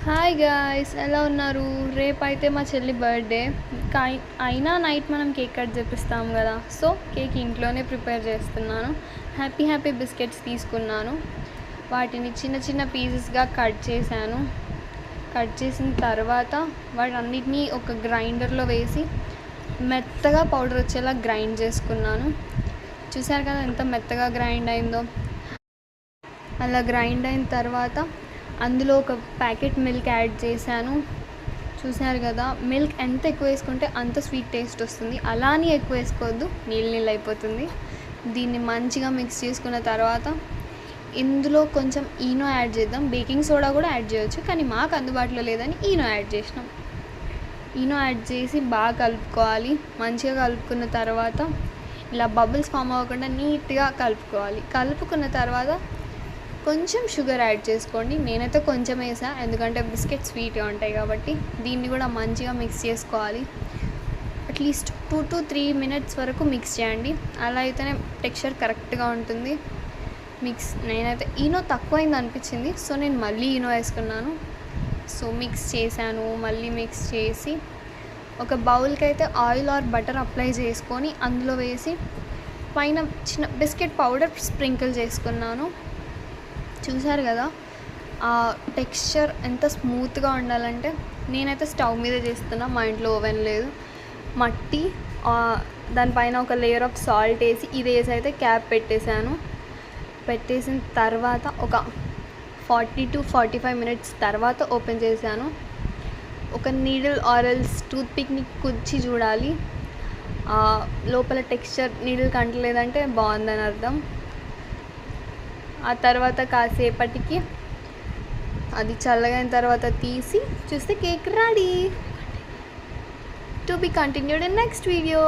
Hi guys, ఎలా ఉన్నారు? రేపైతే మా చెల్లి బర్త్డే. అయినా నైట్ మనం కేక్ కట్ చేపిస్తాం కదా, సో కేక్ ఇంట్లోనే ప్రిపేర్ చేస్తున్నాను. హ్యాపీ బిస్కెట్స్ తీసుకున్నాను. వాటిని చిన్న చిన్న పీసెస్గా కట్ చేశాను. కట్ చేసిన తర్వాత వాటన్నిటినీ ఒక గ్రైండర్లో వేసి మెత్తగా పౌడర్ వచ్చేలా గ్రైండ్ చేసుకున్నాను. చూసారు కదా ఎంత మెత్తగా గ్రైండ్ అయిందో. అలా గ్రైండ్ అయిన తర్వాత అందులో ఒక ప్యాకెట్ మిల్క్ యాడ్ చేశాను. చూసారు కదా, మిల్క్ ఎంత ఎక్కువ వేసుకుంటే అంత స్వీట్ టేస్ట్ వస్తుంది. అలానే ఎక్కువ వేసుకోవద్దు, నీళ్ళు అయిపోతుంది. దీన్ని మంచిగా మిక్స్ చేసుకున్న తర్వాత ఇందులో కొంచెం ఈనో యాడ్ చేద్దాం. బేకింగ్ సోడా కూడా యాడ్ చేయొచ్చు, కానీ మాకు అందుబాటులో లేదని ఈనో యాడ్ చేసినాం. ఈనో యాడ్ చేసి బాగా కలుపుకోవాలి. మంచిగా కలుపుకున్న తర్వాత ఇలా బబుల్స్ ఫామ్ అవ్వకుండా నీట్గా కలుపుకోవాలి. కలుపుకున్న తర్వాత కొంచెం షుగర్ యాడ్ చేసుకోండి. నేనైతే కొంచెం వేసా, ఎందుకంటే బిస్కెట్ స్వీట్గా ఉంటాయి కాబట్టి. దీన్ని కూడా మంచిగా మిక్స్ చేసుకోవాలి. అట్లీస్ట్ 2 to 3 minutes వరకు మిక్స్ చేయండి. అలా అయితేనే టెక్స్చర్ కరెక్ట్గా ఉంటుంది. నేనైతే ఈనో తక్కువైంది అనిపించింది, సో నేను మళ్ళీ ఈనో వేసుకున్నాను. సో మిక్స్ చేశాను. మళ్ళీ మిక్స్ చేసి ఒక బౌల్కి అయితే ఆయిల్ ఆర్ బటర్ అప్లై చేసుకొని అందులో వేసి పైన చిన్న బిస్కెట్ పౌడర్ స్ప్రింకిల్ చేసుకున్నాను. చూసారు కదా, ఆ టెక్స్చర్ ఎంత స్మూత్గా ఉండాలంటే. నేనైతే స్టవ్ మీద చేస్తున్నా, మా ఇంట్లో ఓవెన్ లేదు. మట్టి, దానిపైన ఒక లేయర్ ఆఫ్ సాల్ట్ వేసి ఇది వేసి అయితే క్యాప్ పెట్టేశాను. పెట్టేసిన తర్వాత ఒక 40 to 45 minutes తర్వాత ఓపెన్ చేశాను. ఒక నీడిల్ ఆరెల్స్ టూత్పిక్ని కుచ్చి చూడాలి. లోపల టెక్స్చర్ నీడిల్ కంటలేదంటే బాగుందని అర్థం. ఆ తర్వాత కాసేపటికి అది చల్లగైన తర్వాత తీసి చూస్తే cake ready. To be continued in next video.